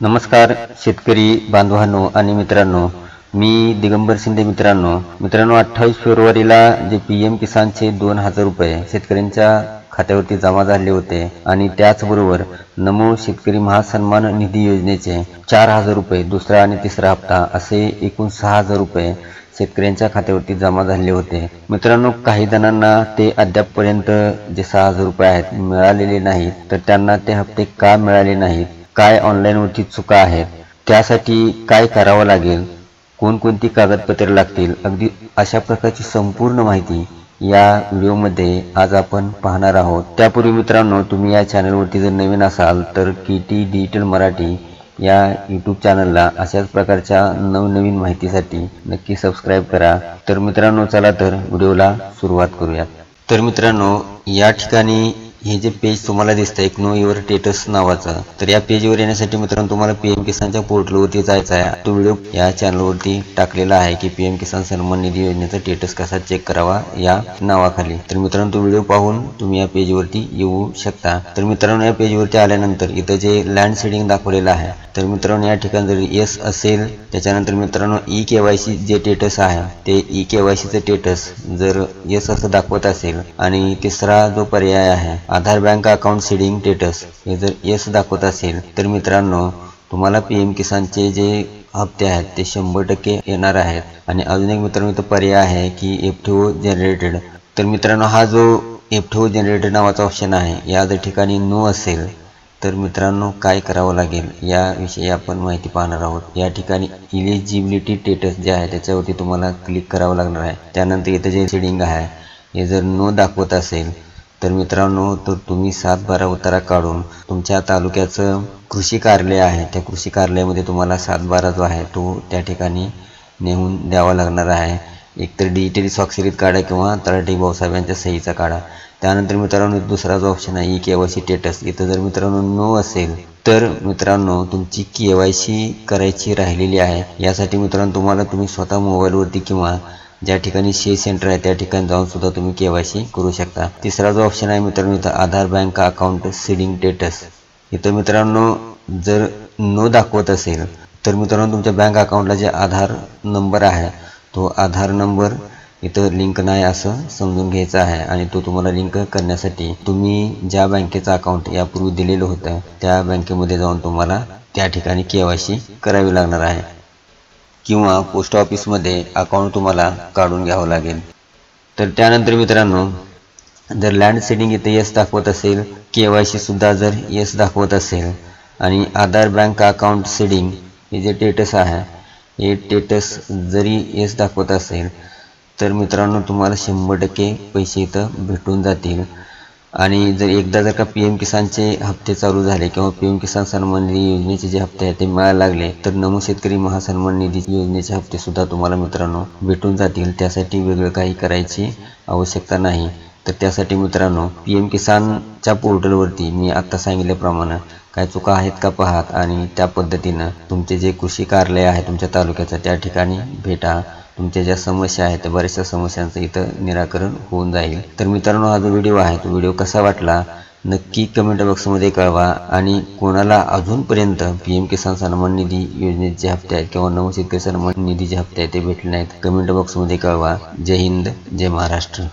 नमस्कार शेतकरी बांधवांनो आणि मित्रांनो, मी दिगंबर शिंदे। मित्रांनो 28 फेब्रुवारीला जे पीएम किसानचे 2000 रुपये शेतकऱ्यांच्या खात्यावरती जमा झाले होते आणि त्याचबरोबर नमो शेतकरी महासन्मान निधी योजनेचे 4000 रुपये दुसरा आणि तिसरा हप्ता असे एकूण 6000 रुपये शेतकऱ्यांच्या खात्यावरती जमा झाले होते। मित्रांनो, काही जणांना ते अद्यापपर्यंत जे 6000 रुपये आहेत मिळालेले नाहीत, तर त्यांना ते हप्ते का मिळाले नाहीत, काय ऑनलाईन वरती चुका आहेत, त्यासाठी काय करावं लागेल, कोणकोणती कागदपत्रे लागतील, अगदी अशा प्रकारची संपूर्ण माहिती या व्हिडिओमध्ये आज आपण पाहणार आहोत। त्यापूर्वी मित्रांनो, तुम्ही या चॅनलवरती जर नवीन असाल तर केटी डिजिटल मराठी या यूट्यूब चॅनलला अशाच प्रकारच्या नवनवीन माहितीसाठी नक्की सबस्क्राइब करा। तर मित्रांनो, चला तर व्हिडिओला सुरुवात करूयात। तर मित्रांनो, या ठिकाणी हे जे पेज तुम्हाला दिसतंय नो युअर स्टेटस नावाचं, तर या पेजवर येण्यासाठी मित्रांनो तुम्हाला पीएम किसानच्या पोर्टलवरती जायचं आहे। तो व्हिडिओ या चॅनलवरती टाकलेला आहे की पीएम किसान सन्मान निधी योजनेचा स्टेटस कसा चेक करावा या नावाखाली। तर मित्रांनो, तो व्हिडिओ पाहून तुम्ही या पेजवरती येऊ शकता। तर मित्रांनो, या पेजवरती आल्यानंतर इथं जे लँड सीडिंग दाखवलेलं आहे, तर मित्रांनो या ठिकाणी जर येस असेल, त्याच्यानंतर मित्रांनो ई केवायसी जे स्टेटस आहे ते ई केवायसीचं स्टेटस जर येस असं दाखवत असेल आणि तिसरा जो पर्याय आहे आधार बँक अकाउंट सीडिंग स्टेटस हे जर येस दाखवत असेल, तर मित्रांनो तुम्हाला पीएम किसानचे जे हप्ते आहेत ते 100% येणार आहेत। आणि अजून एक मित्रांनो इथं पर्याय आहे की एफटीओ जनरेटेड, तर मित्रांनो हा जो एफटीओ जनरेटेड नावाचा ऑप्शन आहे या जर ठिकाणी नो असेल तर मित्रांनो काय करावं लागेल याविषयी आपण माहिती पाहणार आहोत। या ठिकाणी इलिजिबिलिटी स्टेटस जे आहे त्याच्यावरती तुम्हाला क्लिक करावं लागणार आहे। त्यानंतर इथं जे सीडिंग आहे हे जर नो दाखवत असेल तर मित्रांनो तर तुम्ही 7/12 उतारा काढून तुमच्या तालुक्याचं कृषी कार्यालय आहे त्या कृषी कार्यालयामध्ये तुम्हाला 7/12 जो आहे तो त्या ठिकाणी नेऊन द्यावा लागणार आहे। एकतर डिजिटली स्वाक्षरित काढा किंवा तलाठी भाऊसाहेब यांच्या सहीचा काढा। त्यानंतर मित्रांनो दुसरा जो ऑप्शन आहे ई केवायसी स्टेटस, इथं जर मित्रांनो नो असेल तर मित्रांनो तुमची केवायसी करायची राहिलेली आहे। यासाठी मित्रांनो तुम्ही स्वतः मोबाईलवरती किंवा ज्या ठिकाणी सेंटर आहे त्या ठिकाणी जाऊन सुद्धा तुम्ही केवायसी करू शकता। तिसरा जो ऑप्शन आहे मित्रांनो इथं आधार बँक अकाउंट सीडिंग स्टेटस, इथं मित्रांनो जर नो दाखवत असेल तर मित्रांनो तुमच्या बँक अकाउंटला जे आधार नंबर आहे तो आधार नंबर इथं लिंक नाही असं समजून घ्यायचं आहे। आणि तो तुम्हाला लिंक करण्यासाठी तुम्ही ज्या बँकेचं अकाउंट यापूर्वी दिलेलं होतं त्या बँकेमध्ये जाऊन तुम्हाला त्या ठिकाणी केवायसी करावी लागणार आहे किंवा पोस्ट ऑफिसमध्ये अकाउंट तुम्हाला काढून घ्यावं लागेल। तर त्यानंतर मित्रांनो जर लँड सीडिंग इथे येस दाखवत असेल, केवायसी सुद्धा जर येस दाखवत असेल आणि आधार बँक अकाउंट सीडिंग हे जे स्टेटस आहे हे स्टेटस जरी येस दाखवत असेल तर मित्रांनो तुम्हाला 100% पैसे इथं भेटून जातील। आणि जर एकदा जर का पीएम किसानचे हप्ते चालू झाले किंवा पीएम किसान सन्मान निधी योजनेचे जे हप्ते आहेत ते मिळायला लागले तर नमो शेतकरी महासन्मान निधी योजनेचे हप्ते सुद्धा तुम्हाला मित्रांनो भेटून जातील। त्यासाठी वेगळं काही करायची आवश्यकता नाही। तर त्यासाठी मित्रांनो पीएम किसानच्या पोर्टलवरती मी आता सांगितल्याप्रमाणे काय चुका आहेत का पाहात आणि त्या पद्धतीनं तुमचे जे कृषी कार्यालय आहे तुमच्या तालुक्याचं त्या ठिकाणी भेटा। तुमच्या ज्या समस्या आहेत त्या बऱ्याचशा समस्यांचं इथं निराकरण होऊन जाईल। तर मित्रांनो हा जो व्हिडिओ आहे तो व्हिडिओ कसा वाटला नक्की कमेंट बॉक्समध्ये कळवा। आणि कोणाला अजूनपर्यंत पीएम किसान सन्मान निधी योजनेचे हप्ते आहेत किंवा नमो शेतकरी सन्मान निधीचे हप्ते आहेत ते भेटले नाहीत कमेंट बॉक्समध्ये कळवा। जय हिंद, जय महाराष्ट्र।